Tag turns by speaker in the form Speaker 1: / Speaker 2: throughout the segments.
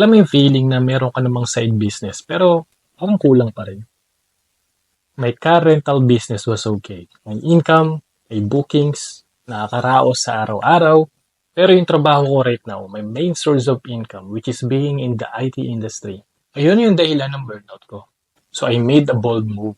Speaker 1: Alam mo yung feeling na meron ka namang side business pero parang kulang pa rin. My car rental business was okay. May income, may bookings, nakakaraos sa araw-araw. Pero yung trabaho ko right now, my main source of income, which is being in the IT industry, ayun yung dahilan ng burnout ko. So I made a bold move.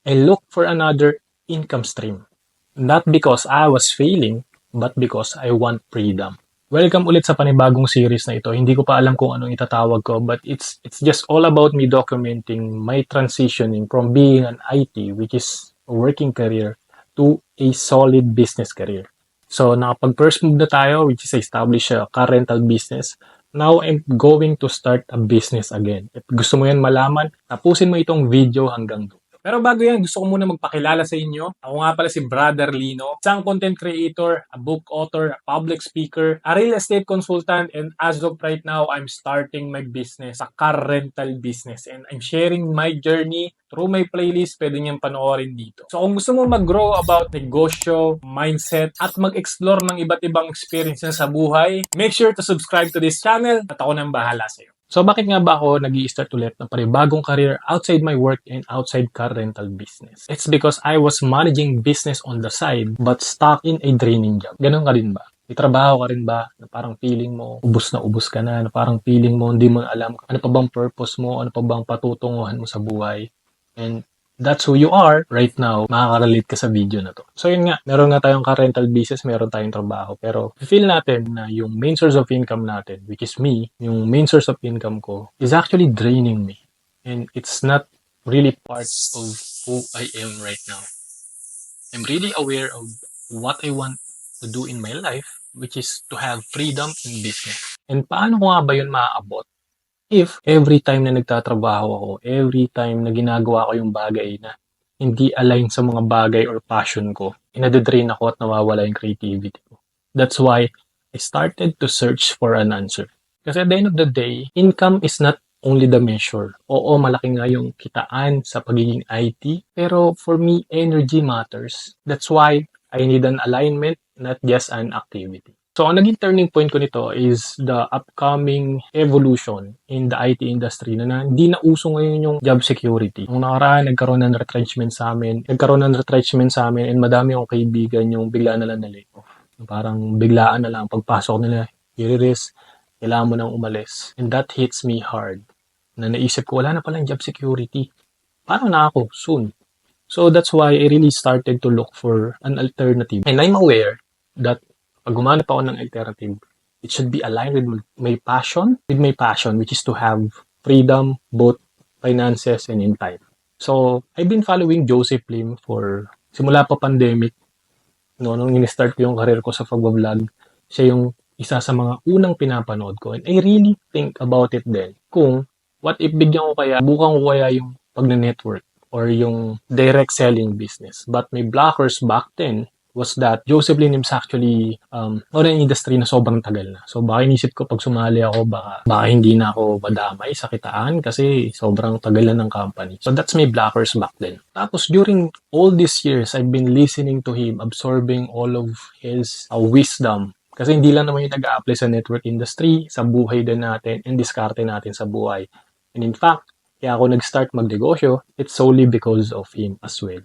Speaker 1: I looked for another income stream. Not because I was failing, but because I want freedom. Welcome ulit sa panibagong series na ito. Hindi ko pa alam kung anong itatawag ko, but it's just all about me documenting my transitioning from being an IT, which is a working career, to a solid business career. So, nakapag first move na tayo, which is establish a car rental business. Now, I'm going to start a business again. If gusto mo yan malaman, tapusin mo itong video hanggang dulo. Pero bago yan, gusto ko muna magpakilala sa inyo. Ako nga pala si Brother Lino, isang content creator, a book author, a public speaker, a real estate consultant, and as of right now, I'm starting my business, a car rental business. And I'm sharing my journey through my playlist. Pwede niyang panoorin dito. So kung gusto mo mag-grow about negosyo, mindset, at mag-explore ng iba't ibang experiences sa buhay, make sure to subscribe to this channel at ako nang bahala sa'yo. So bakit nga ba ako nag-i-start ulit ng panibagong career outside my work and outside car rental business? It's because I was managing business on the side but stuck in a draining job. Ganun ka rin ba? May trabaho ka rin ba na parang feeling mo ubos ka na parang feeling mo hindi mo alam ano pa bang purpose mo, ano pa bang patutunguhan mo sa buhay? And that's who you are right now, makaka-relate ka sa video na to. So yun nga, meron nga tayong car rental business, meron tayong trabaho, pero feel natin na yung main source of income natin, which is me, yung main source of income ko, is actually draining me. And it's not really part of who I am right now. I'm really aware of what I want to do in my life, which is to have freedom in business. And paano ko nga ba yun maaabot? If every time na nagtatrabaho ako, every time na ginagawa ko yung bagay na hindi align sa mga bagay or passion ko, inadedrain ako at nawawala yung creativity ko. That's why I started to search for an answer. Kasi at the end of the day, income is not only the measure. Oo, malaki nga yung kitaan sa pagiging IT, pero for me, energy matters. That's why I need an alignment, not just an activity. So, ang naging turning point ko nito is the upcoming evolution in the IT industry na hindi na uso ngayon yung job security. Nung nakaraan, nagkaroon ng retrenchment sa amin and madami akong kaibigan yung bigla na lang na-lay off. Parang biglaan na lang, pagpasok nila, i-risk, kailangan mo nang umalis. And that hits me hard. Na naisip ko, wala na palang job security. Paano na ako soon? So, that's why I really started to look for an alternative. And I'm aware that pag gumanap ako ng alternative, it should be aligned with my passion, which is to have freedom, both finances and in time. So, I've been following Joseph Lim for simula pa pandemic. No, nung in-start ko yung career ko sa pag-vlog, siya yung isa sa mga unang pinapanood ko. And I really think about it then. Kung, what if bukan ko kaya yung pag-network or yung direct selling business. But may blockers back then was that Joseph Lim is actually on an industry na sobrang tagal na. So baka inisip ko pag sumali ako, baka hindi na ako madamay sa kitaan kasi sobrang tagal na ng company. So that's my blockers back then. Tapos during all these years, I've been listening to him, absorbing all of his wisdom. Kasi hindi lang naman yung nag-a-apply sa network industry, sa buhay din natin, and diskarte natin sa buhay. And in fact, kaya ako nag-start magnegosyo, it's solely because of him as well.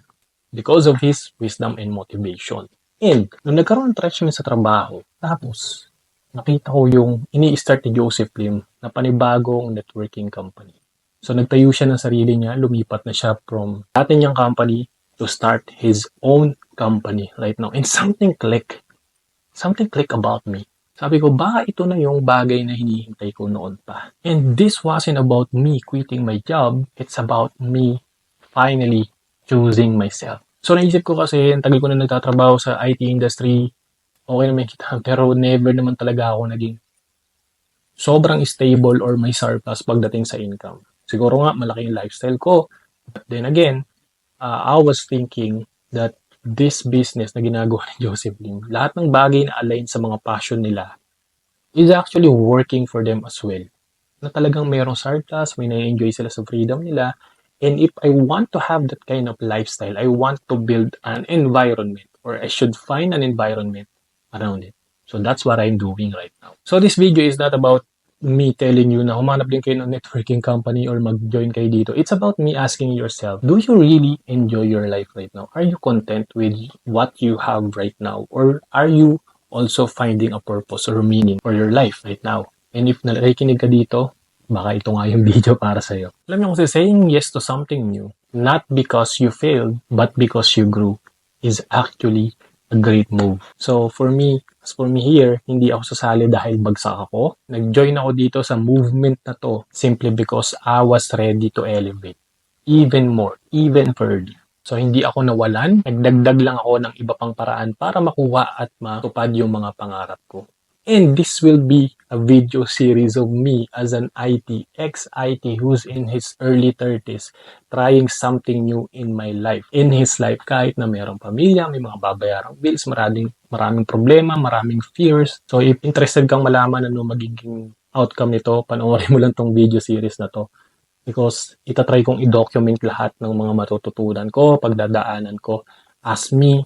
Speaker 1: Because of his wisdom and motivation. And, nung nagkaroon ng retrenchment sa trabaho, tapos, nakita ko yung ini-start ni Joseph Lim na panibagong networking company. So, nagtayo siya ng sarili niya, lumipat na siya from dati niyang company to start his own company right now. And something click about me. Sabi ko, baka ito na yung bagay na hinihintay ko noon pa. And this wasn't about me quitting my job. It's about me finally choosing myself. So naisip ko kasi, ang tagal ko na nagtatrabaho sa IT industry, okay naman kita, pero never naman talaga ako naging sobrang stable or may surplus pagdating sa income. Siguro nga, malaki yung lifestyle ko. But then again, I was thinking that this business na ginagawa ni Joseph Lim, lahat ng bagay na align sa mga passion nila is actually working for them as well. Na talagang mayroong surplus, may na-enjoy sila sa freedom nila. And if I want to have that kind of lifestyle, I want to build an environment, or I should find an environment around it. So that's what I'm doing right now. So this video is not about me telling you na humanap din kayo ng networking company or mag-join kayo dito. It's about me asking yourself, do you really enjoy your life right now? Are you content with what you have right now? Or are you also finding a purpose or meaning for your life right now? And if nakikinig ka dito, baka ito nga yung video para sa'yo. Alam niyo kasi saying yes to something new, not because you failed, but because you grew, is actually a great move. So for me, as for me here, hindi ako sasali dahil bagsak ako. Nag-join ako dito sa movement na to simply because I was ready to elevate even more, even further. So hindi ako nawalan, nagdagdag lang ako ng iba pang paraan para makuha at matupad yung mga pangarap ko. And this will be a video series of me as an ex-IT who's in his early 30s, trying something new in my life. In his life, kahit na mayroong pamilya, may mga babayarang bills, maraming problema, maraming fears. So if interested kang malaman ano magiging outcome nito, panoorin mo lang tong video series na to. Because itatry kong i-document lahat ng mga matututunan ko, pagdadaanan ko as me,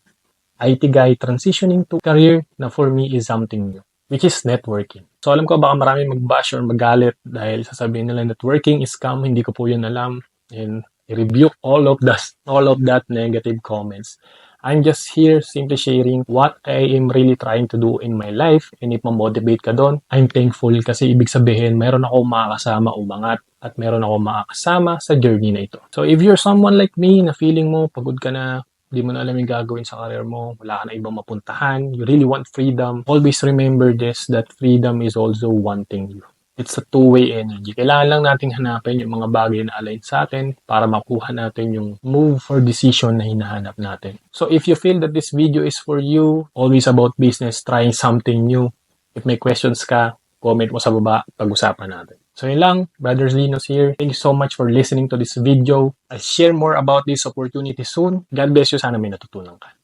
Speaker 1: IT guy transitioning to career na for me is something new, which is networking. So alam ko baka marami mag-bash or magalit dahil sasabihin nila networking is scam, hindi ko po yun alam, and I rebuke all of that negative comments. I'm just here simply sharing what I am really trying to do in my life, and if ma-motivate ka doon, I'm thankful kasi ibig sabihin meron ako makakasama umangat at meron ako makakasama sa journey na ito. So if you're someone like me na feeling mo pagod ka na, di mo na alam yung gagawin sa career mo, wala ka na ibang mapuntahan, you really want freedom, always remember this, that freedom is also wanting you. It's a two-way energy. Kailangan lang nating hanapin yung mga bagay na align sa atin para makuha natin yung move or decision na hinahanap natin. So if you feel that this video is for you, always about business, trying something new, if may questions ka, comment mo sa baba, pag-usapan natin. So yun lang, Brothers Linos here. Thank you so much for listening to this video. I'll share more about this opportunity soon. God bless you. Sana may natutunan ka.